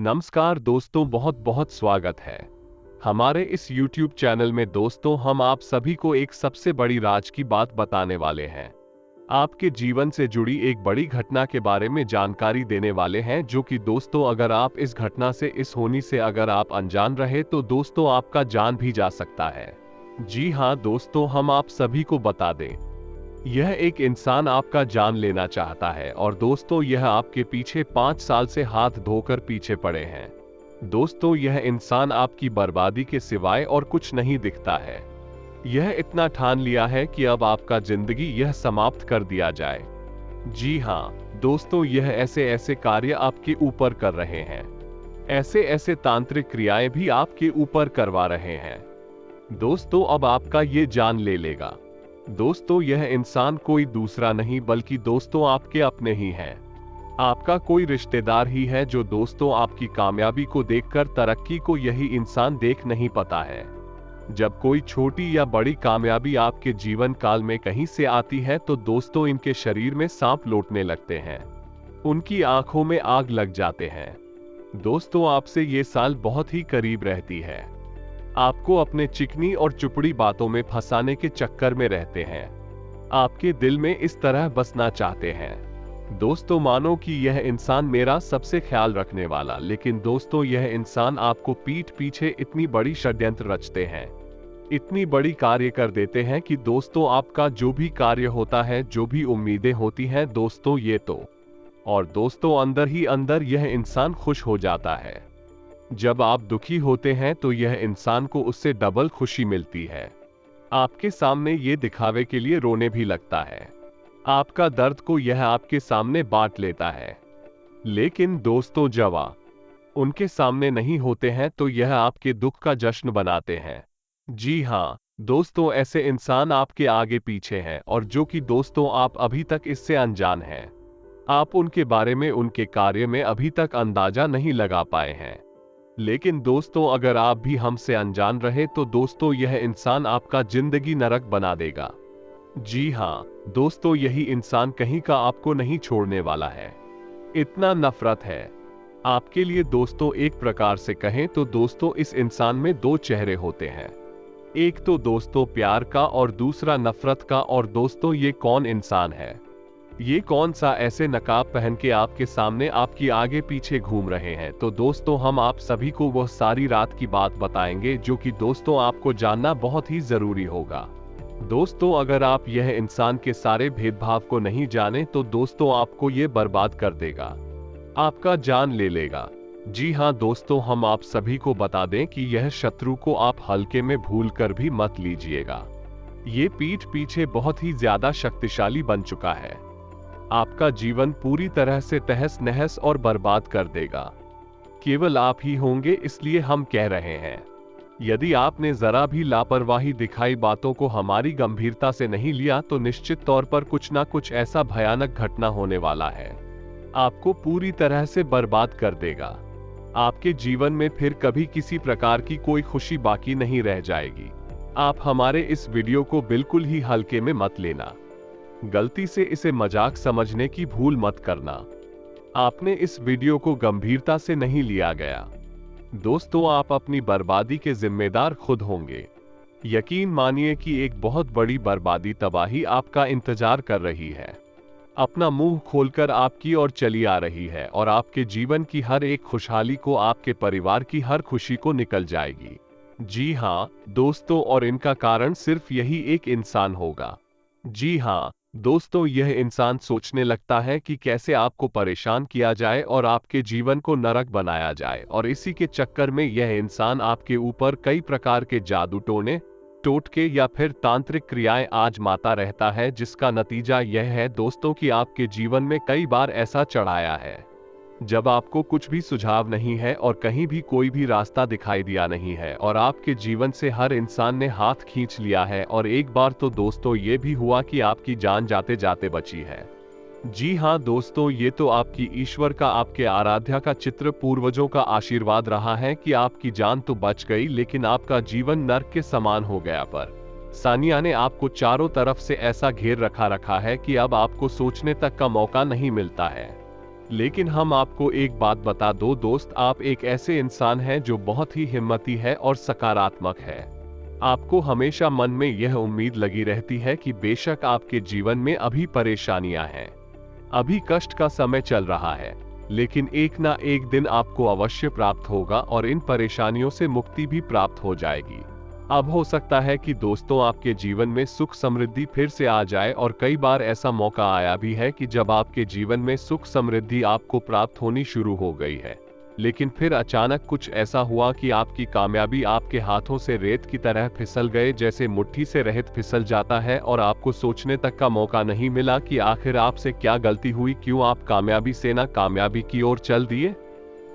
नमस्कार दोस्तों, बहुत बहुत स्वागत है हमारे इस YouTube चैनल में। दोस्तों, हम आप सभी को एक सबसे बड़ी राज की बात बताने वाले हैं। आपके जीवन से जुड़ी एक बड़ी घटना के बारे में जानकारी देने वाले हैं, जो कि दोस्तों अगर आप इस घटना से, इस होनी से अगर आप अनजान रहे तो दोस्तों आपका जान भी जा सकता है। जी हाँ दोस्तों, हम आप सभी को बता दें, यह एक इंसान आपका जान लेना चाहता है और दोस्तों यह आपके पीछे 5 साल से हाथ धोकर पीछे पड़े हैं। दोस्तों, यह इंसान आपकी बर्बादी के सिवाय और कुछ नहीं दिखता है। यह इतना ठान लिया है कि अब आपका जिंदगी यह समाप्त कर दिया जाए। जी हाँ दोस्तों, यह ऐसे ऐसे कार्य आपके ऊपर कर रहे हैं, ऐसे ऐसे तांत्रिक क्रियाएं भी आपके ऊपर करवा रहे हैं। दोस्तों, अब आपका ये जान ले लेगा। दोस्तों, यह इंसान कोई दूसरा नहीं बल्कि दोस्तों आपके अपने ही हैं। आपका कोई रिश्तेदार ही है, जो दोस्तों आपकी कामयाबी को देखकर तरक्की को यही इंसान देख नहीं पाता है। जब कोई छोटी या बड़ी कामयाबी आपके जीवन काल में कहीं से आती है तो दोस्तों इनके शरीर में सांप लौटने लगते हैं, उनकी आंखों में आग लग जाते हैं। दोस्तों, आपसे ये साल बहुत ही करीब रहती है, आपको अपने चिकनी और चुपड़ी बातों में फंसाने के चक्कर में रहते हैं, आपके दिल में इस तरह बसना चाहते हैं। दोस्तों, मानो कि यह इंसान मेरा सबसे ख्याल रखने वाला, लेकिन दोस्तों यह इंसान आपको पीठ पीछे इतनी बड़ी षड्यंत्र रचते हैं, इतनी बड़ी कार्य कर देते हैं कि दोस्तों आपका जो भी कार्य होता है, जो भी उम्मीदें होती हैं दोस्तों, ये तो और दोस्तों अंदर ही अंदर यह इंसान खुश हो जाता है। जब आप दुखी होते हैं तो यह इंसान को उससे डबल खुशी मिलती है। आपके सामने ये दिखावे के लिए रोने भी लगता है, आपका दर्द को यह आपके सामने बांट लेता है। लेकिन दोस्तों, जब आप उनके सामने नहीं होते हैं तो यह आपके दुख का जश्न बनाते हैं। जी हाँ दोस्तों, ऐसे इंसान आपके आगे पीछे हैं और जो कि दोस्तों आप अभी तक इससे अनजान हैं। आप उनके बारे में, उनके कार्य में अभी तक अंदाजा नहीं लगा पाए हैं। लेकिन दोस्तों, अगर आप भी हमसे अनजान रहे तो दोस्तों यह इंसान आपका जिंदगी नरक बना देगा। जी हाँ दोस्तों, यही इंसान कहीं का आपको नहीं छोड़ने वाला है, इतना नफरत है आपके लिए। दोस्तों, एक प्रकार से कहें तो दोस्तों इस इंसान में दो चेहरे होते हैं, एक तो दोस्तों प्यार का और दूसरा नफरत का। और दोस्तों, ये कौन इंसान है, ये कौन सा ऐसे नकाब पहन के आपके सामने, आपकी आगे पीछे घूम रहे हैं? तो दोस्तों, हम आप सभी को वह सारी रात की बात बताएंगे, जो कि दोस्तों आपको जानना बहुत ही जरूरी होगा। दोस्तों, अगर आप यह इंसान के सारे भेदभाव को नहीं जाने तो दोस्तों आपको ये बर्बाद कर देगा, आपका जान ले लेगा। जी हाँ दोस्तों, हम आप सभी को बता दें कि यह शत्रु को आप हल्के में भूल कर भी मत लीजिएगा। ये पीठ पीछे बहुत ही ज्यादा शक्तिशाली बन चुका है, आपका जीवन पूरी तरह से तहस नहस और बर्बाद कर देगा। केवल आप ही होंगे, इसलिए हम कह रहे हैं, यदि आपने जरा भी लापरवाही दिखाई, बातों को हमारी गंभीरता से नहीं लिया तो निश्चित तौर पर कुछ ना कुछ ऐसा भयानक घटना होने वाला है, आपको पूरी तरह से बर्बाद कर देगा। आपके जीवन में फिर कभी किसी प्रकार की कोई खुशी बाकी नहीं रह जाएगी। आप हमारे इस वीडियो को बिल्कुल ही हल्के में मत लेना, गलती से इसे मजाक समझने की भूल मत करना। आपने इस वीडियो को गंभीरता से नहीं लिया गया। दोस्तों, आप अपनी बर्बादी के जिम्मेदार खुद होंगे। यकीन मानिए कि एक बहुत बड़ी बर्बादी, तबाही आपका इंतजार कर रही है, अपना मुंह खोलकर आपकी ओर चली आ रही है और आपके जीवन की हर एक खुशहाली को, आपके परिवार की हर खुशी को निकल जाएगी। जी हाँ दोस्तों, और इनका कारण सिर्फ यही एक इंसान होगा। जी हाँ दोस्तों, यह इंसान सोचने लगता है कि कैसे आपको परेशान किया जाए और आपके जीवन को नरक बनाया जाए, और इसी के चक्कर में यह इंसान आपके ऊपर कई प्रकार के जादू टोने, टोटके या फिर तांत्रिक क्रियाएं आजमाता रहता है, जिसका नतीजा यह है दोस्तों कि आपके जीवन में कई बार ऐसा चढ़ाया है, जब आपको कुछ भी सुझाव नहीं है और कहीं भी कोई भी रास्ता दिखाई दिया नहीं है और आपके जीवन से हर इंसान ने हाथ खींच लिया है। और एक बार तो दोस्तों ये भी हुआ कि आपकी जान जाते जाते बची है। जी हाँ दोस्तों, ये तो आपकी ईश्वर का, आपके आराध्या का चित्र, पूर्वजों का आशीर्वाद रहा है कि आपकी जान तो बच गई, लेकिन आपका जीवन नर्क के समान हो गया। पर सानिया ने आपको चारों तरफ से ऐसा घेर रखा है कि अब आपको सोचने तक का मौका नहीं मिलता है। लेकिन हम आपको एक बात बता दो दोस्त, आप एक ऐसे इंसान हैं जो बहुत ही हिम्मती है और सकारात्मक है। आपको हमेशा मन में यह उम्मीद लगी रहती है कि बेशक आपके जीवन में अभी परेशानियां हैं, अभी कष्ट का समय चल रहा है, लेकिन एक ना एक दिन आपको अवश्य प्राप्त होगा और इन परेशानियों से मुक्ति भी प्राप्त हो जाएगी। अब हो सकता है कि दोस्तों आपके जीवन में सुख समृद्धि फिर से आ जाए, और कई बार ऐसा मौका आया भी है कि जब आपके जीवन में सुख समृद्धि आपको प्राप्त होनी शुरू हो गई है, लेकिन फिर अचानक कुछ ऐसा हुआ कि आपकी कामयाबी आपके हाथों से रेत की तरह फिसल गए, जैसे मुट्ठी से रेत फिसल जाता है, और आपको सोचने तक का मौका नहीं मिला कि आखिर आपसे क्या गलती हुई, क्यों आप कामयाबी से ना कामयाबी की ओर चल दिए।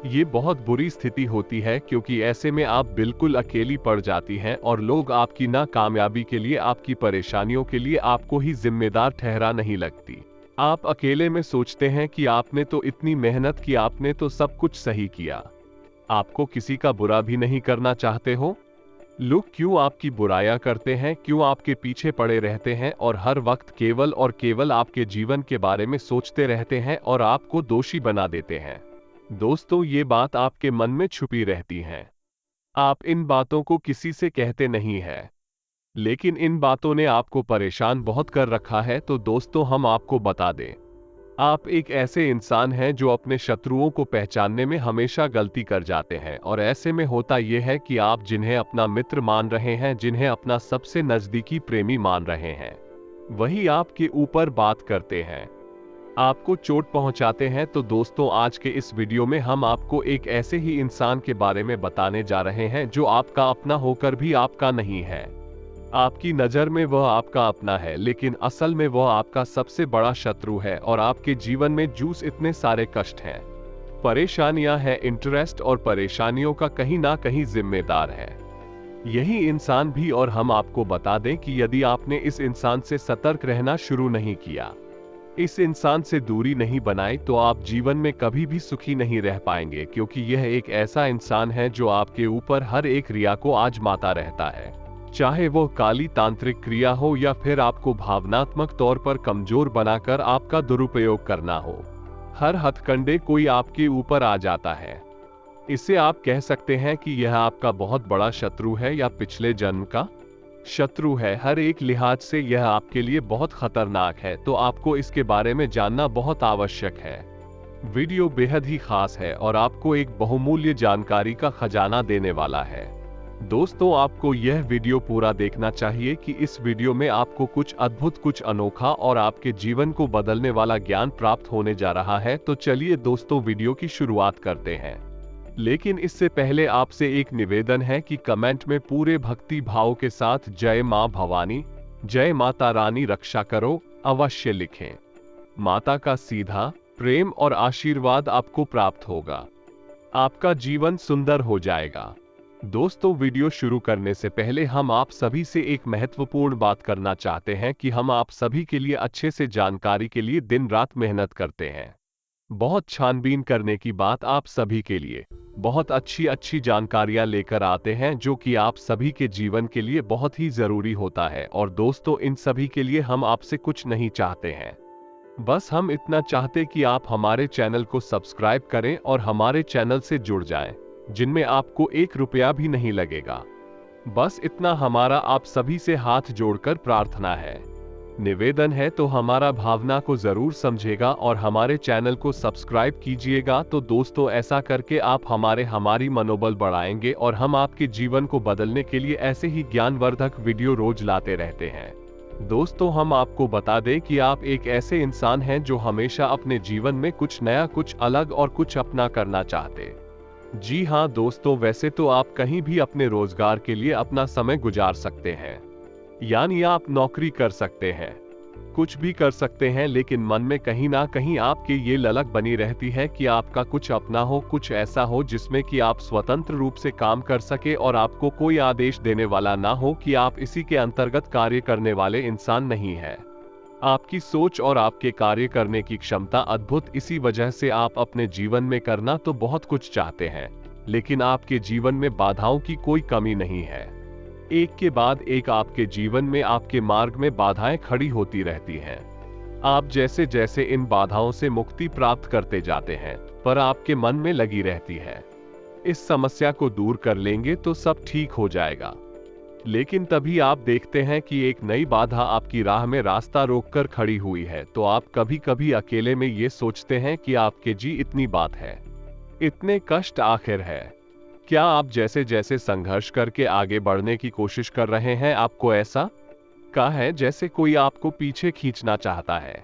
ये बहुत बुरी स्थिति होती है, क्योंकि ऐसे में आप बिल्कुल अकेली पड़ जाती हैं और लोग आपकी नाकामयाबी के लिए, आपकी परेशानियों के लिए आपको ही जिम्मेदार ठहरा नहीं लगती। आप अकेले में सोचते हैं कि आपने तो इतनी मेहनत की, आपने तो सब कुछ सही किया, आपको किसी का बुरा भी नहीं करना चाहते हो। लोग क्यों आपकी बुराइयां करते हैं, क्यों आपके पीछे पड़े रहते हैं और हर वक्त केवल और केवल आपके जीवन के बारे में सोचते रहते हैं और आपको दोषी बना देते हैं। दोस्तों, ये बात आपके मन में छुपी रहती है, आप इन बातों को किसी से कहते नहीं है, लेकिन इन बातों ने आपको परेशान बहुत कर रखा है। तो दोस्तों, हम आपको बता दें, आप एक ऐसे इंसान हैं जो अपने शत्रुओं को पहचानने में हमेशा गलती कर जाते हैं, और ऐसे में होता यह है कि आप जिन्हें अपना मित्र मान रहे हैं, जिन्हें अपना सबसे नजदीकी प्रेमी मान रहे हैं, वही आपके ऊपर बात करते हैं, आपको चोट पहुंचाते हैं। तो दोस्तों, आज के इस वीडियो में हम आपको एक ऐसे ही इंसान के बारे में बताने जा रहे हैं जो आपका अपना होकर भी आपका नहीं है। आपकी नजर में वह आपका अपना है, लेकिन असल में वह आपका सबसे बड़ा शत्रु है, और आपके जीवन में जूस इतने सारे कष्ट हैं, परेशानियां हैं, इंटरेस्ट और परेशानियों का कहीं ना कहीं जिम्मेदार है यही इंसान भी। और हम आपको बता दें कि यदि आपने इस इंसान से सतर्क रहना शुरू नहीं किया, इस इंसान से दूरी नहीं बनाई, तो आप जीवन में कभी भी सुखी नहीं रह पाएंगे, क्योंकि यह एक ऐसा इंसान है जो आपके ऊपर हर एक क्रिया को आजमाता रहता है, चाहे वो काली तांत्रिक क्रिया हो या फिर आपको भावनात्मक तौर पर कमजोर बनाकर आपका दुरुपयोग करना हो। हर हथकंडे कोई आपके ऊपर आ जाता है। इसे आप कह सकते हैं कि यह आपका बहुत बड़ा शत्रु है या पिछले जन्म का शत्रु है। हर एक लिहाज से यह आपके लिए बहुत खतरनाक है, तो आपको इसके बारे में जानना बहुत आवश्यक है। वीडियो बेहद ही खास है और आपको एक बहुमूल्य जानकारी का खजाना देने वाला है। दोस्तों, आपको यह वीडियो पूरा देखना चाहिए कि इस वीडियो में आपको कुछ अद्भुत, कुछ अनोखा और आपके जीवन को बदलने वाला ज्ञान प्राप्त होने जा रहा है। तो चलिए दोस्तों, वीडियो की शुरुआत करते हैं, लेकिन इससे पहले आपसे एक निवेदन है कि कमेंट में पूरे भक्ति भाव के साथ जय मां भवानी, जय माता रानी रक्षा करो अवश्य लिखें। माता का सीधा प्रेम और आशीर्वाद आपको प्राप्त होगा, आपका जीवन सुंदर हो जाएगा। दोस्तों, वीडियो शुरू करने से पहले हम आप सभी से एक महत्वपूर्ण बात करना चाहते हैं कि हम आप सभी के लिए अच्छे से जानकारी के लिए दिन रात मेहनत करते हैं। बहुत छानबीन करने की बात, आप सभी के लिए बहुत अच्छी जानकारियां लेकर आते हैं, जो कि आप सभी के जीवन के लिए बहुत ही जरूरी होता है। और दोस्तों, इन सभी के लिए हम आपसे कुछ नहीं चाहते हैं, बस हम इतना चाहते कि आप हमारे चैनल को सब्सक्राइब करें और हमारे चैनल से जुड़ जाएं, जिनमें आपको 1 रुपया भी नहीं लगेगा। बस इतना हमारा आप सभी से हाथ जोड़कर प्रार्थना है, निवेदन है। तो हमारा भावना को जरूर समझेगा और हमारे चैनल को सब्सक्राइब कीजिएगा। तो दोस्तों, ऐसा करके आप हमारी मनोबल बढ़ाएंगे और हम आपके जीवन को बदलने के लिए ऐसे ही ज्ञानवर्धक वीडियो रोज लाते रहते हैं। दोस्तों, हम आपको बता दें कि आप एक ऐसे इंसान हैं जो हमेशा अपने जीवन में कुछ नया, कुछ अलग और कुछ अपना करना चाहते। जी हाँ दोस्तों, वैसे तो आप कहीं भी अपने रोजगार के लिए अपना समय गुजार सकते हैं, यानी आप नौकरी कर सकते हैं, कुछ भी कर सकते हैं, लेकिन मन में कहीं ना कहीं आपके ये ललक बनी रहती है कि आपका कुछ अपना हो, कुछ ऐसा हो जिसमें कि आप स्वतंत्र रूप से काम कर सके और आपको कोई आदेश देने वाला ना हो कि आप इसी के अंतर्गत कार्य करने वाले इंसान नहीं है। आपकी सोच और आपके कार्य करने की क्षमता अद्भुत, इसी वजह से आप अपने जीवन में करना तो बहुत कुछ चाहते हैं, लेकिन आपके जीवन में बाधाओं की कोई कमी नहीं है। एक के बाद एक आपके जीवन में, आपके मार्ग में बाधाएं खड़ी होती रहती हैं। आप जैसे जैसे इन बाधाओं से मुक्ति प्राप्त करते जाते हैं, पर आपके मन में लगी रहती है, इस समस्या को दूर कर लेंगे तो सब ठीक हो जाएगा। लेकिन तभी आप देखते हैं कि एक नई बाधा आपकी राह में रास्ता रोककर खड़ी हुई है, तो आप कभी कभी अकेले में ये सोचते हैं कि आपके जी इतनी बात है, इतने कष्ट आखिर है। क्या आप जैसे जैसे संघर्ष करके आगे बढ़ने की कोशिश कर रहे हैं, आपको ऐसा का है जैसे कोई आपको पीछे खींचना चाहता है,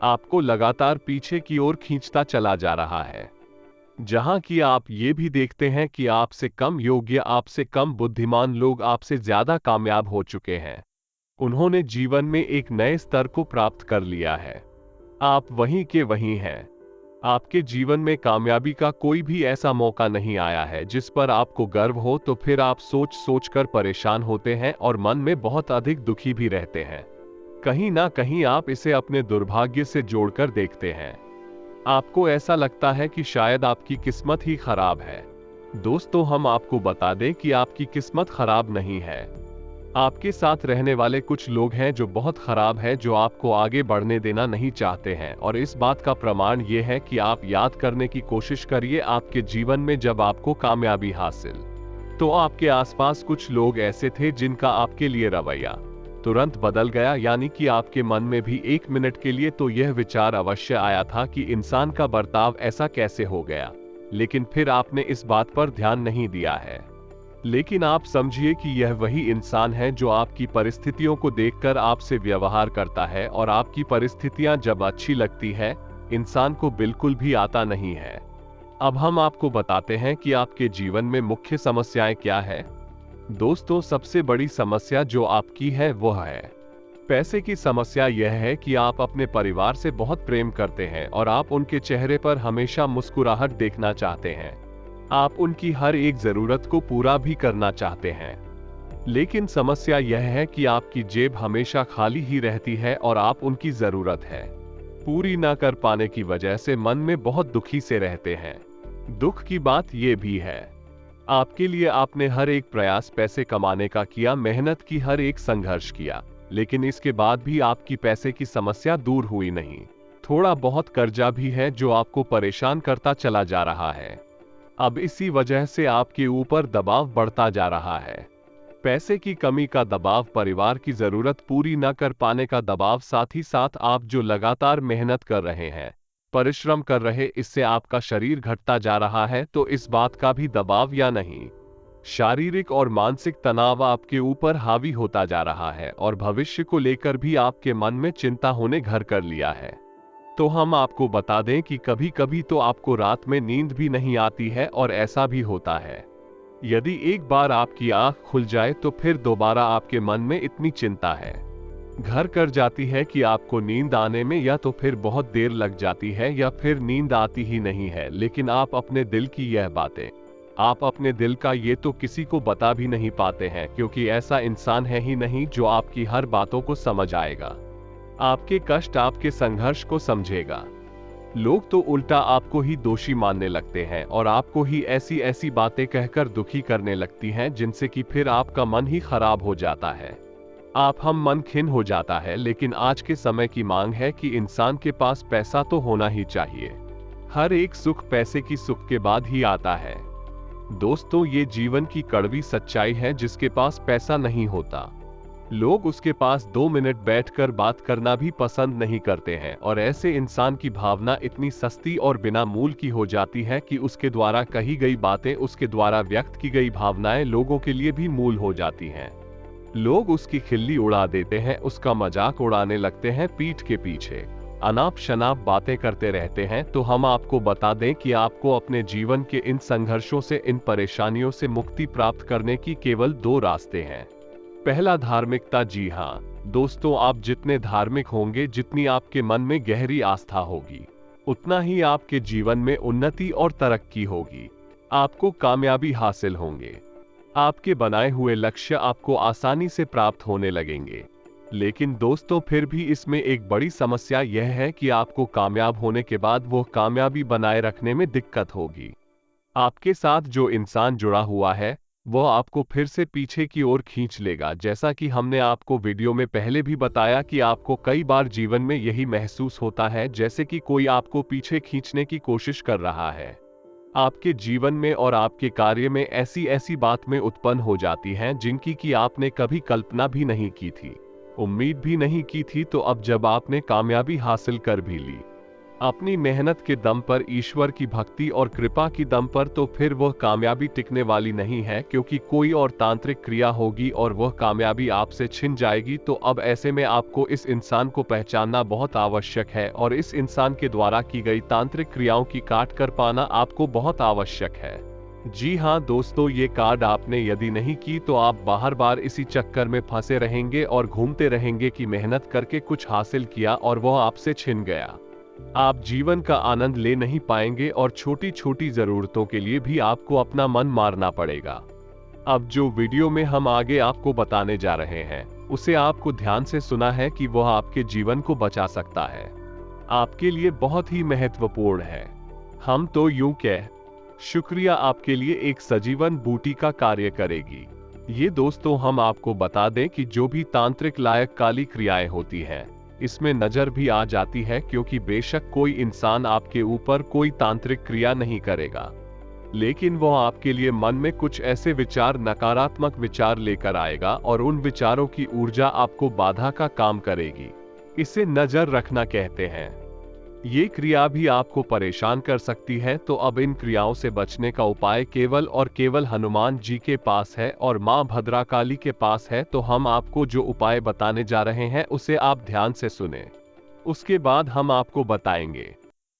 आपको लगातार पीछे की ओर खींचता चला जा रहा है, जहां कि आप ये भी देखते हैं कि आपसे कम योग्य, आपसे कम बुद्धिमान लोग आपसे ज्यादा कामयाब हो चुके हैं। उन्होंने जीवन में एक नए स्तर को प्राप्त कर लिया है। आप वहीं के वहीं हैं। आपके जीवन में कामयाबी का कोई भी ऐसा मौका नहीं आया है जिस पर आपको गर्व हो, तो फिर आप सोच सोच कर परेशान होते हैं और मन में बहुत अधिक दुखी भी रहते हैं। कहीं ना कहीं आप इसे अपने दुर्भाग्य से जोड़कर देखते हैं। आपको ऐसा लगता है कि शायद आपकी किस्मत ही खराब है। दोस्तों, हम आपको बता दें कि आपकी किस्मत खराब नहीं है। आपके साथ रहने वाले कुछ लोग हैं जो बहुत खराब है, जो आपको आगे बढ़ने देना नहीं चाहते हैं, और इस बात का प्रमाण यह है कि आप याद करने की कोशिश करिए आपके जीवन में जब आपको कामयाबी हासिल, तो आपके आसपास कुछ लोग ऐसे थे जिनका आपके लिए रवैया तुरंत बदल गया, यानी कि आपके मन में भी एक मिनट के लिए तो यह विचार अवश्य आया था कि इंसान का बर्ताव ऐसा कैसे हो गया, लेकिन फिर आपने इस बात पर ध्यान नहीं दिया है। लेकिन आप समझिए कि यह वही इंसान है जो आपकी परिस्थितियों को देखकर आपसे व्यवहार करता है, और आपकी परिस्थितियां जब अच्छी लगती है, इंसान को बिल्कुल भी आता नहीं है। अब हम आपको बताते हैं कि आपके जीवन में मुख्य समस्याएं क्या है। दोस्तों, सबसे बड़ी समस्या जो आपकी है वह है पैसे की समस्या। यह है कि आप अपने परिवार से बहुत प्रेम करते हैं और आप उनके चेहरे पर हमेशा मुस्कुराहट देखना चाहते हैं। आप उनकी हर एक जरूरत को पूरा भी करना चाहते हैं, लेकिन समस्या यह है कि आपकी जेब हमेशा खाली ही रहती है और आप उनकी जरूरत है पूरी ना कर पाने की वजह से मन में बहुत दुखी से रहते हैं। दुख की बात यह भी है, आपके लिए आपने हर एक प्रयास पैसे कमाने का किया, मेहनत की, हर एक संघर्ष किया, लेकिन इसके बाद भी आपकी पैसे की समस्या दूर हुई नहीं। थोड़ा बहुत कर्जा भी है जो आपको परेशान करता चला जा रहा है। अब इसी वजह से आपके ऊपर दबाव बढ़ता जा रहा है। पैसे की कमी का दबाव, परिवार की जरूरत पूरी न कर पाने का दबाव, साथ ही साथ आप जो लगातार मेहनत कर रहे हैं, परिश्रम कर रहे, इससे आपका शरीर घटता जा रहा है, तो इस बात का भी दबाव या नहीं, शारीरिक और मानसिक तनाव आपके ऊपर हावी होता जा रहा है, और भविष्य को लेकर भी आपके मन में चिंता होने घर कर लिया है। तो हम आपको बता दें कि कभी कभी तो आपको रात में नींद भी नहीं आती है, और ऐसा भी होता है यदि एक बार आपकी आंख खुल जाए तो फिर दोबारा आपके मन में इतनी चिंता है घर कर जाती है कि आपको नींद आने में या तो फिर बहुत देर लग जाती है या फिर नींद आती ही नहीं है। लेकिन आप अपने दिल की यह बातें, आप अपने दिल का ये तो किसी को बता भी नहीं पाते हैं, क्योंकि ऐसा इंसान है ही नहीं जो आपकी हर बातों को समझ आएगा, आपके कष्ट, आपके संघर्ष को समझेगा। लोग तो उल्टा आपको ही दोषी मानने लगते हैं और आपको ही ऐसी ऐसी बातें कहकर दुखी करने लगती हैं जिनसे कि फिर आपका मन ही खराब हो जाता है। हम मन खिन्न हो जाता है। लेकिन आज के समय की मांग है कि इंसान के पास पैसा तो होना ही चाहिए। हर एक सुख पैसे की सुख के बाद ही आता है। दोस्तों, ये जीवन की कड़वी सच्चाई है। जिसके पास पैसा नहीं होता, लोग उसके पास 2 मिनट बैठकर बात करना भी पसंद नहीं करते हैं, और ऐसे इंसान की भावना इतनी सस्ती और बिना मूल की हो जाती है कि उसके द्वारा कही गई बातें, उसके द्वारा व्यक्त की गई भावनाएं लोगों के लिए भी मूल हो जाती हैं। लोग उसकी खिल्ली उड़ा देते हैं, उसका मजाक उड़ाने लगते हैं, पीठ के पीछे अनाप शनाप बातें करते रहते हैं। तो हम आपको बता दें कि आपको अपने जीवन के इन संघर्षों से, इन परेशानियों से मुक्ति प्राप्त करने की केवल 2 रास्ते हैं। पहला, धार्मिकता। जी हाँ दोस्तों, आप जितने धार्मिक होंगे, जितनी आपके मन में गहरी आस्था होगी, उतना ही आपके जीवन में उन्नति और तरक्की होगी। आपको कामयाबी हासिल होंगे, आपके बनाए हुए लक्ष्य आपको आसानी से प्राप्त होने लगेंगे। लेकिन दोस्तों, फिर भी इसमें एक बड़ी समस्या यह है कि आपको कामयाब होने के बाद वो कामयाबी बनाए रखने में दिक्कत होगी। आपके साथ जो इंसान जुड़ा हुआ है, वह आपको फिर से पीछे की ओर खींच लेगा। जैसा कि हमने आपको वीडियो में पहले भी बताया कि आपको कई बार जीवन में यही महसूस होता है जैसे कि कोई आपको पीछे खींचने की कोशिश कर रहा है। आपके जीवन में और आपके कार्य में ऐसी ऐसी बात में उत्पन्न हो जाती हैं जिनकी कि आपने कभी कल्पना भी नहीं की थी, उम्मीद भी नहीं की थी। तो अब जब आपने कामयाबी हासिल कर भी ली अपनी मेहनत के दम पर, ईश्वर की भक्ति और कृपा की दम पर, तो फिर वह कामयाबी टिकने वाली नहीं है, क्योंकि कोई और तांत्रिक क्रिया होगी और वह कामयाबी आपसे छिन जाएगी। तो अब ऐसे में आपको इस इंसान को पहचानना बहुत आवश्यक है और इस इंसान के द्वारा की गई तांत्रिक क्रियाओं की काट कर पाना आपको बहुत आवश्यक है। जी हाँ दोस्तों, ये कार्ड आपने यदि नहीं की तो आप बार बार इसी चक्कर में फंसे रहेंगे और घूमते रहेंगे कि मेहनत करके कुछ हासिल किया और वह आपसे छिन गया। आप जीवन का आनंद ले नहीं पाएंगे और छोटी छोटी जरूरतों के लिए भी आपको अपना मन मारना पड़ेगा। अब जो वीडियो में हम आगे आपको बताने जा रहे हैं उसे आपको ध्यान से सुना है कि वह आपके जीवन को बचा सकता है, आपके लिए बहुत ही महत्वपूर्ण है। हम तो यूं कह शुक्रिया आपके लिए एक सजीवन बूटी का कार्य करेगी। ये दोस्तों हम आपको बता दें कि जो भी तांत्रिक लायक काली क्रियाएं होती हैं इसमें नजर भी आ जाती है, क्योंकि बेशक कोई इंसान आपके ऊपर कोई तांत्रिक क्रिया नहीं करेगा, लेकिन वह आपके लिए मन में कुछ ऐसे विचार, नकारात्मक विचार लेकर आएगा और उन विचारों की ऊर्जा आपको बाधा का काम करेगी। इसे नजर रखना कहते हैं। ये क्रिया भी आपको परेशान कर सकती है। तो अब इन क्रियाओं से बचने का उपाय केवल और केवल हनुमान जी के पास है और मां भद्राकाली के पास है। तो हम आपको जो उपाय बताने जा रहे हैं उसे आप ध्यान से सुने। उसके बाद हम आपको बताएंगे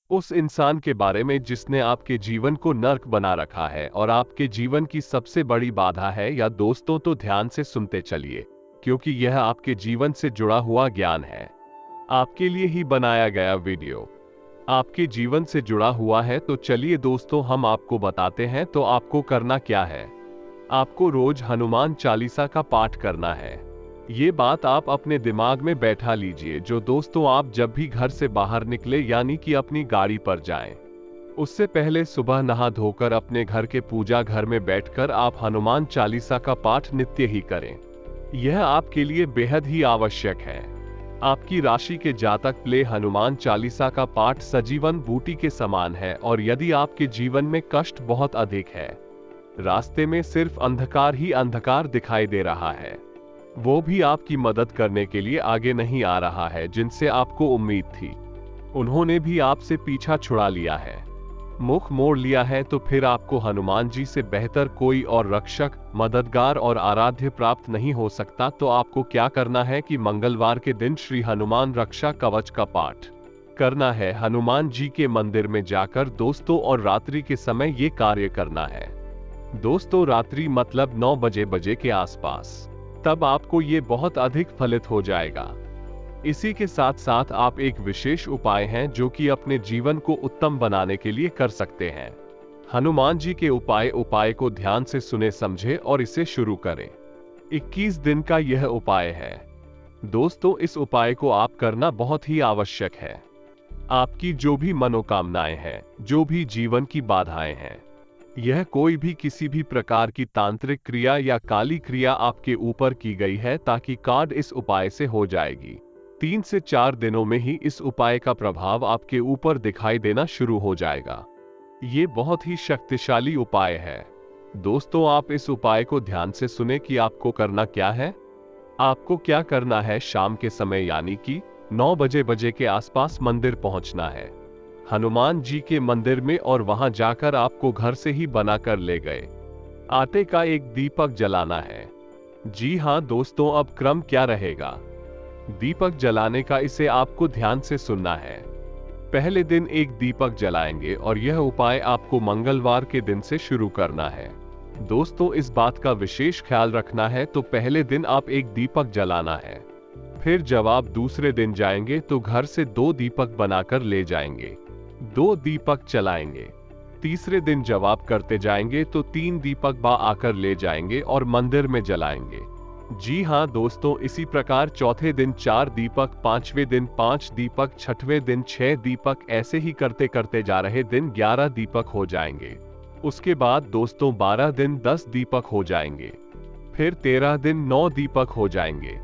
उस इंसान के बारे में जिसने आपके जीवन को नर्क बना रखा है और आपके जीवन की सबसे बड़ी बाधा है। या दोस्तों तो ध्यान से सुनते चलिए, क्योंकि यह आपके जीवन से जुड़ा हुआ ज्ञान है, आपके लिए ही बनाया गया वीडियो आपके जीवन से जुड़ा हुआ है। तो चलिए दोस्तों हम आपको बताते हैं। तो आपको करना क्या है, आपको रोज हनुमान चालीसा का पाठ करना है। ये बात आप अपने दिमाग में बैठा लीजिए। जो दोस्तों आप जब भी घर से बाहर निकले यानी कि अपनी गाड़ी पर जाएं, उससे पहले सुबह नहा धोकर अपने घर के पूजा घर में बैठकर आप हनुमान चालीसा का पाठ नित्य ही करें। यह आपके लिए बेहद ही आवश्यक है। आपकी राशि के जातक प्ले हनुमान चालीसा का पाठ सजीवन बूटी के समान है। और यदि आपके जीवन में कष्ट बहुत अधिक है, रास्ते में सिर्फ अंधकार ही अंधकार दिखाई दे रहा है, वो भी आपकी मदद करने के लिए आगे नहीं आ रहा है, जिनसे आपको उम्मीद थी उन्होंने भी आपसे पीछा छुड़ा लिया है, मुख मोड़ लिया है, तो फिर आपको हनुमान जी से बेहतर कोई और रक्षक, मददगार और आराध्य प्राप्त नहीं हो सकता। तो आपको क्या करना है कि मंगलवार के दिन श्री हनुमान रक्षा कवच का पाठ करना है हनुमान जी के मंदिर में जाकर दोस्तों, और रात्रि के समय ये कार्य करना है दोस्तों। रात्रि मतलब 9 बजे के आसपास, तब आपको ये बहुत अधिक फलित हो जाएगा। इसी के साथ साथ आप एक विशेष उपाय हैं जो कि अपने जीवन को उत्तम बनाने के लिए कर सकते हैं। हनुमान जी के उपाय को ध्यान से सुने समझे और इसे शुरू करें। 21 दिन का यह उपाय है दोस्तों। इस उपाय को आप करना बहुत ही आवश्यक है। आपकी जो भी मनोकामनाएं हैं, जो भी जीवन की बाधाएं हैं, यह कोई भी किसी भी प्रकार की तांत्रिक क्रिया या काली क्रिया आपके ऊपर की गई है, ताकि कार्ड इस उपाय से हो जाएगी। 3 से 4 दिनों में ही इस उपाय का प्रभाव आपके ऊपर दिखाई देना शुरू हो जाएगा। ये बहुत ही शक्तिशाली उपाय है दोस्तों। आप इस उपाय को ध्यान से सुने कि आपको करना क्या है। आपको क्या करना है, शाम के समय यानी कि 9 बजे के आसपास मंदिर पहुंचना है, हनुमान जी के मंदिर में, और वहां जाकर आपको घर से ही बनाकर ले गए आटे का एक दीपक जलाना है। जी हां दोस्तों, अब क्रम क्या रहेगा दीपक जलाने का, इसे आपको ध्यान से सुनना है। पहले दिन एक दीपक जलाएंगे और यह उपाय आपको मंगलवार के दिन से शुरू करना है दोस्तों। इस बात का विशेष ख्याल रखना है। तो पहले दिन आप एक दीपक जलाना है, फिर जब आप दूसरे दिन जाएंगे तो घर से 2 दीपक बनाकर ले जाएंगे, 2 दीपक चलाएंगे। तीसरे दिन जब आप करते जाएंगे तो 3 दीपक आकर ले जाएंगे और मंदिर में जलाएंगे। जी हां दोस्तों, इसी प्रकार चौथे दिन 4 दीपक, 5वें दिन 5 दीपक, 6वें दिन 6 दीपक, ऐसे ही करते करते जा रहे दिन 11 दीपक हो जाएंगे। उसके बाद दोस्तों 12 दिन 10 दीपक हो जाएंगे, फिर 13 दिन 9 दीपक हो जाएंगे,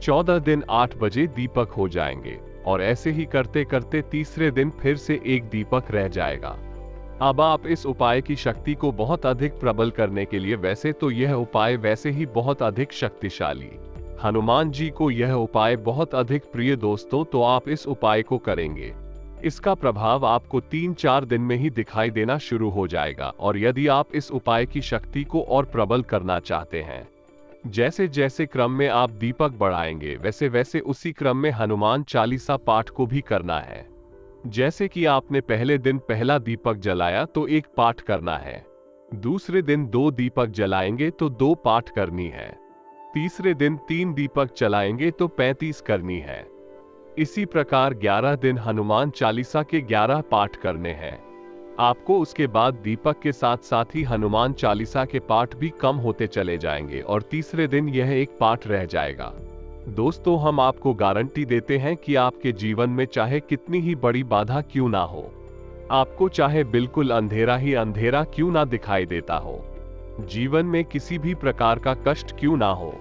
14 दिन 8 बजे दीपक हो जाएंगे, और ऐसे ही करते करते तीसरे दिन फिर से एक दीपक रह जाएगा। अब आप इस उपाय की शक्ति को बहुत अधिक प्रबल करने के लिए, वैसे तो यह उपाय वैसे ही बहुत अधिक शक्तिशाली, हनुमान जी को यह उपाय बहुत अधिक प्रिय दोस्तों, तो आप इस उपाय को करेंगे, इसका प्रभाव आपको 3-4 दिन में ही दिखाई देना शुरू हो जाएगा। और यदि आप इस उपाय की शक्ति को और प्रबल करना चाहते हैं, जैसे जैसे क्रम में आप दीपक बढ़ाएंगे वैसे वैसे उसी क्रम में हनुमान चालीसा पाठ को भी करना है। जैसे कि आपने पहले दिन पहला दीपक जलाया तो एक पाठ करना है, दूसरे दिन 2 दीपक जलाएंगे तो 2 पाठ करनी है, तीसरे दिन 3 दीपक जलाएंगे तो 35 करनी है। इसी प्रकार 11 दिन हनुमान चालीसा के 11 पाठ करने हैं आपको। उसके बाद दीपक के साथ साथ ही हनुमान चालीसा के पाठ भी कम होते चले जाएंगे और तीसरे दिन यह एक पाठ रह जाएगा। दोस्तों, हम आपको गारंटी देते हैं कि आपके जीवन में चाहे कितनी ही बड़ी बाधा क्यों ना हो, आपको चाहे बिल्कुल अंधेरा ही अंधेरा क्यों ना दिखाई देता हो, जीवन में किसी भी प्रकार का कष्ट क्यों ना हो,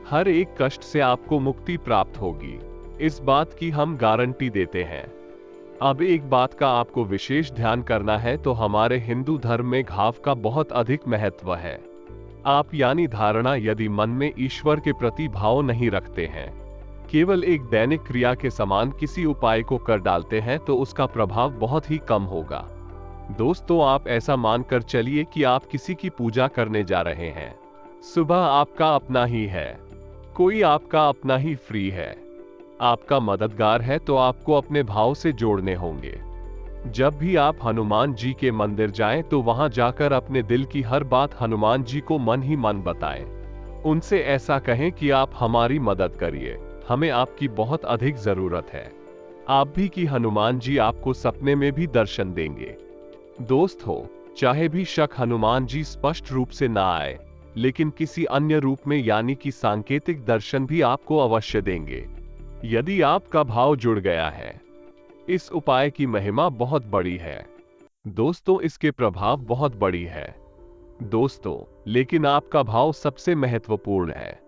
हर एक कष्ट से आपको मुक्ति प्राप्त होगी, इस बात की हम गारंटी देते हैं। अब एक बात का आपको विशेष ध्यान करना है, तो हमारे हिंदू धर्म में घाव का बहुत अधिक महत्व है। आप यानी धारणा, यदि मन में ईश्वर के प्रति भाव नहीं रखते हैं, केवल एक दैनिक क्रिया के समान किसी उपाय को कर डालते हैं, तो उसका प्रभाव बहुत ही कम होगा। दोस्तों, आप ऐसा मानकर चलिए कि आप किसी की पूजा करने जा रहे हैं, सुबह आपका अपना ही है, कोई आपका अपना ही फ्री है, आपका मददगार है, तो आपको अपने भाव से जोड़ने होंगे। जब भी आप हनुमान जी के मंदिर जाएं तो वहां जाकर अपने दिल की हर बात हनुमान जी को मन ही मन बताएं। उनसे ऐसा कहें कि आप हमारी मदद करिए, हमें आपकी बहुत अधिक जरूरत है। आप भी कि हनुमान जी आपको सपने में भी दर्शन देंगे। दोस्त हो, चाहे भी शक हनुमान जी स्पष्ट रूप से ना आए, लेकिन किसी अन्य रूप में यानी कि सांकेतिक दर्शन भी आपको अवश्य देंगे, यदि आपका भाव जुड़ गया है। इस उपाय की महिमा बहुत बड़ी है दोस्तों, इसके प्रभाव बहुत बड़ी है दोस्तों, लेकिन आपका भाव सबसे महत्वपूर्ण है।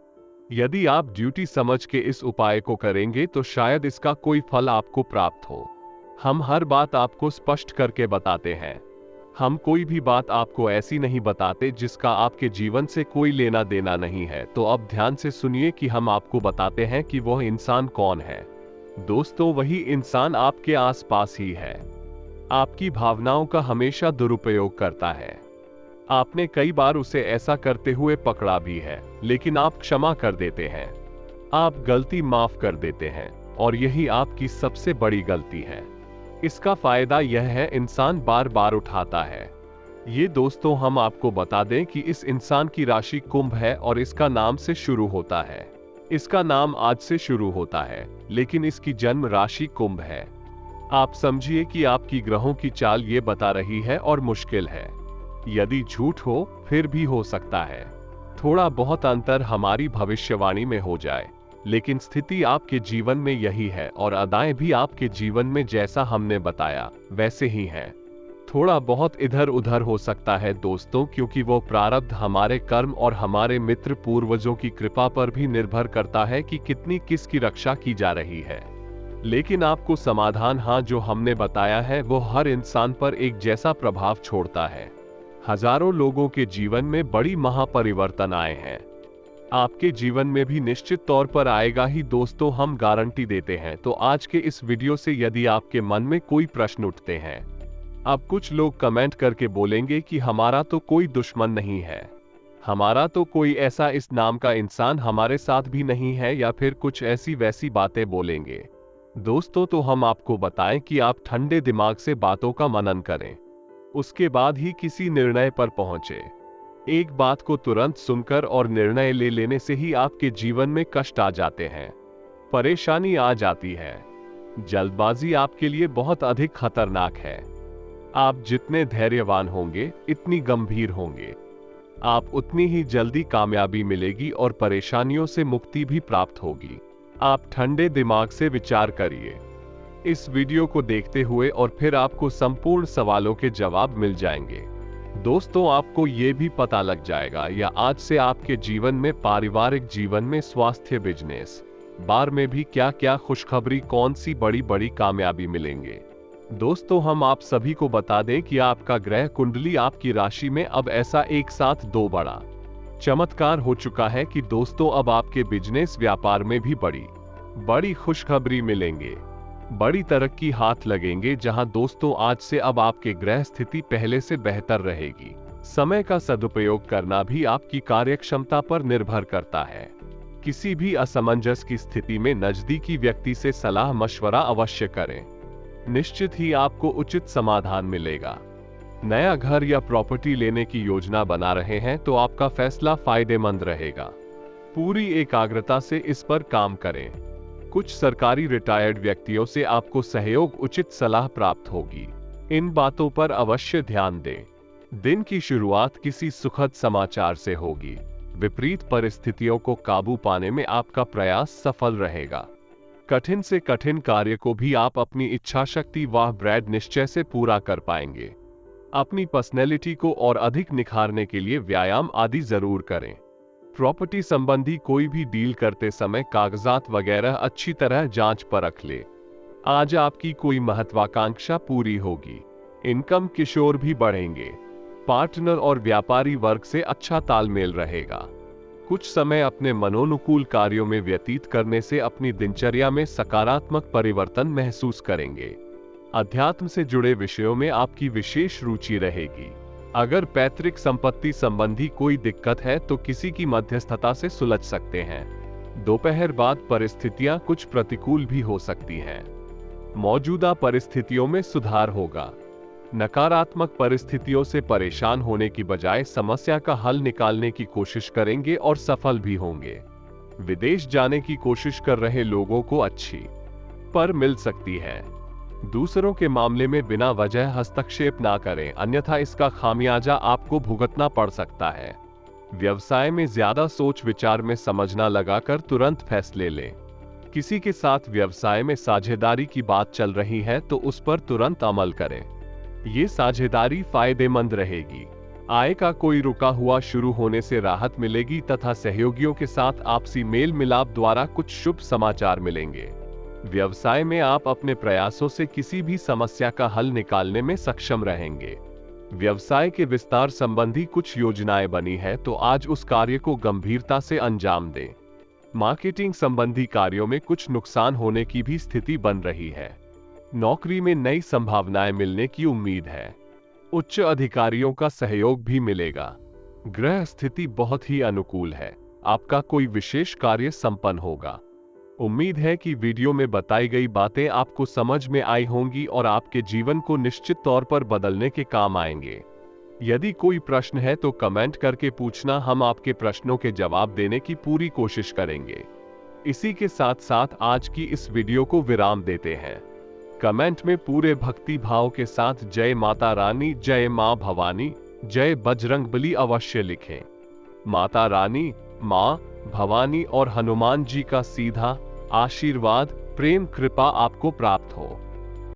यदि आप ड्यूटी समझ के इस उपाय को करेंगे तो शायद इसका कोई फल आपको प्राप्त हो। हम हर बात आपको स्पष्ट करके बताते हैं, हम कोई भी बात आपको ऐसी नहीं बताते जिसका आपके जीवन से कोई लेना देना नहीं है। तो अब ध्यान से सुनिए कि हम आपको बताते हैं कि वह इंसान कौन है। दोस्तों, वही इंसान आपके आसपास ही है, आपकी भावनाओं का हमेशा दुरुपयोग करता है। आपने कई बार उसे ऐसा करते हुए पकड़ा भी है, लेकिन आप क्षमा कर देते हैं, आप गलती माफ कर देते हैं, और यही आपकी सबसे बड़ी गलती है। इसका फायदा यह है, इंसान बार बार उठाता है। ये दोस्तों, हम आपको बता दें कि इस इंसान की राशि कुंभ है और इसका नाम से शुरू होता है। इसका नाम आज से शुरू होता है, लेकिन इसकी जन्म राशि कुंभ है। आप समझिए कि आपकी ग्रहों की चाल ये बता रही है और मुश्किल है। यदि झूठ हो फिर भी हो सकता है, थोड़ा बहुत अंतर हमारी भविष्यवाणी में हो जाए, लेकिन स्थिति आपके जीवन में यही है और अदाएं भी आपके जीवन में जैसा हमने बताया वैसे ही हैं। थोड़ा बहुत इधर उधर हो सकता है दोस्तों, क्योंकि वो प्रारब्ध हमारे कर्म और हमारे मित्र पूर्वजों की कृपा पर भी निर्भर करता है कि कितनी किसकी रक्षा की जा रही है। लेकिन आपको समाधान, हाँ, जो हमने बताया है वो हर इंसान पर एक जैसा प्रभाव छोड़ता है। हजारों लोगों के जीवन में बड़ी महापरिवर्तन आए हैं, आपके जीवन में भी निश्चित तौर पर आएगा ही दोस्तों, हम गारंटी देते हैं। तो आज के इस वीडियो से यदि आपके मन में कोई प्रश्न उठते हैं, अब कुछ लोग कमेंट करके बोलेंगे कि हमारा तो कोई दुश्मन नहीं है, हमारा तो कोई ऐसा इस नाम का इंसान हमारे साथ भी नहीं है, या फिर कुछ ऐसी वैसी बातें बोलेंगे। दोस्तों, तो हम आपको बताएं कि आप ठंडे दिमाग से बातों का मनन करें, उसके बाद ही किसी निर्णय पर पहुंचे। एक बात को तुरंत सुनकर और निर्णय ले लेने से ही आपके जीवन में कष्ट आ जाते हैं, परेशानी आ जाती है। जल्दबाजी आपके लिए बहुत अधिक खतरनाक है। आप जितने धैर्यवान होंगे, इतनी गंभीर होंगे, आप उतनी ही जल्दी कामयाबी मिलेगी और परेशानियों से मुक्ति भी प्राप्त होगी। आप ठंडे दिमाग से विचार करिए इस वीडियो को देखते हुए और फिर आपको संपूर्ण सवालों के जवाब मिल जाएंगे। दोस्तों, आपको ये भी पता लग जाएगा या आज से आपके जीवन में, पारिवारिक जीवन में, स्वास्थ्य, बिजनेस बार में भी क्या क्या खुशखबरी, कौन सी बड़ी बड़ी कामयाबी मिलेंगे। दोस्तों, हम आप सभी को बता दें कि आपका ग्रह कुंडली आपकी राशि में अब ऐसा एक साथ दो बड़ा चमत्कार हो चुका है कि दोस्तों अब आपके बिजनेस व्यापार में भी बड़ी खुशखबरी मिलेंगे, बड़ी तरक्की हाथ लगेंगे। जहां दोस्तों आज से अब आपके ग्रह स्थिति पहले से बेहतर रहेगी। समय का सदुपयोग करना भी आपकी कार्यक्षमता पर निर्भर करता है। किसी भी असमंजस की स्थिति में नजदीकी व्यक्ति से सलाह मशवरा अवश्य करें, निश्चित ही आपको उचित समाधान मिलेगा। नया घर या प्रॉपर्टी लेने की योजना बना रहे हैं तो आपका फैसला फायदेमंद रहेगा। पूरी एकाग्रता से इस पर काम करें। कुछ सरकारी रिटायर्ड व्यक्तियों से आपको सहयोग, उचित सलाह प्राप्त होगी। इन बातों पर अवश्य ध्यान दें। दिन की शुरुआत किसी सुखद समाचार से होगी। विपरीत परिस्थितियों को काबू पाने में आपका प्रयास सफल रहेगा। कठिन से कठिन कार्य को भी आप अपनी इच्छा शक्ति व दृढ़ निश्चय से पूरा कर पाएंगे। अपनी पर्सनैलिटी को और अधिक निखारने के लिए व्यायाम आदि जरूर करें। प्रॉपर्टी संबंधी कोई भी डील करते समय कागजात वगैरह अच्छी तरह जांच परख ले। आज आपकी कोई महत्वाकांक्षा पूरी होगी। इनकम किशोर भी बढ़ेंगे। पार्टनर और व्यापारी वर्ग से अच्छा तालमेल रहेगा। कुछ समय अपने मनोनुकूल कार्यों में व्यतीत करने से अपनी दिनचर्या में सकारात्मक परिवर्तन महसूस करेंगे। अध्यात्म से जुड़े विषयों में आपकी विशेष रुचि रहेगी। अगर पैतृक संपत्ति संबंधी कोई दिक्कत है तो किसी की मध्यस्थता से सुलझ सकते हैं। दोपहर बाद परिस्थितियां कुछ प्रतिकूल भी हो सकती हैं। मौजूदा परिस्थितियों में सुधार होगा। नकारात्मक परिस्थितियों से परेशान होने की बजाय समस्या का हल निकालने की कोशिश करेंगे और सफल भी होंगे। विदेश जाने की कोशिश कर रहे लोगों को अच्छी पर मिल सकती है। दूसरों के मामले में बिना वजह हस्तक्षेप ना करें, अन्यथा इसका खामियाजा आपको भुगतना पड़ सकता है। व्यवसाय में ज्यादा सोच विचार में समझना लगाकर तुरंत फैसले लें। किसी के साथ व्यवसाय में साझेदारी की बात चल रही है तो उस पर तुरंत अमल करें। ये साझेदारी फायदेमंद रहेगी। आय का कोई रुका हुआ शुरू होने से राहत मिलेगी तथा सहयोगियों के साथ आपसी मेल मिलाप द्वारा कुछ शुभ समाचार मिलेंगे। व्यवसाय में आप अपने प्रयासों से किसी भी समस्या का हल निकालने में सक्षम रहेंगे। व्यवसाय के विस्तार संबंधी कुछ योजनाएं बनी है तो आज उस कार्य को गंभीरता से अंजाम दें। मार्केटिंग संबंधी कार्यों में कुछ नुकसान होने की भी स्थिति बन रही है। नौकरी में नई संभावनाएं मिलने की उम्मीद है। उच्च अधिकारियों का सहयोग भी मिलेगा। ग्रह स्थिति बहुत ही अनुकूल है। आपका कोई विशेष कार्य संपन्न होगा। उम्मीद है कि वीडियो में बताई गई बातें आपको समझ में आई होंगी और आपके जीवन को निश्चित तौर पर बदलने के काम आएंगे। यदि कोई प्रश्न है तो कमेंट करके पूछना, हम आपके प्रश्नों के जवाब देने की पूरी कोशिश करेंगे। इसी के साथ साथ आज की इस वीडियो को विराम देते हैं। कमेंट में पूरे भक्ति भाव के साथ जय माता रानी, जय मां भवानी, जय बजरंगबली अवश्य लिखें। माता रानी, मां भवानी और हनुमान जी का सीधा आशीर्वाद, प्रेम, कृपा आपको प्राप्त हो।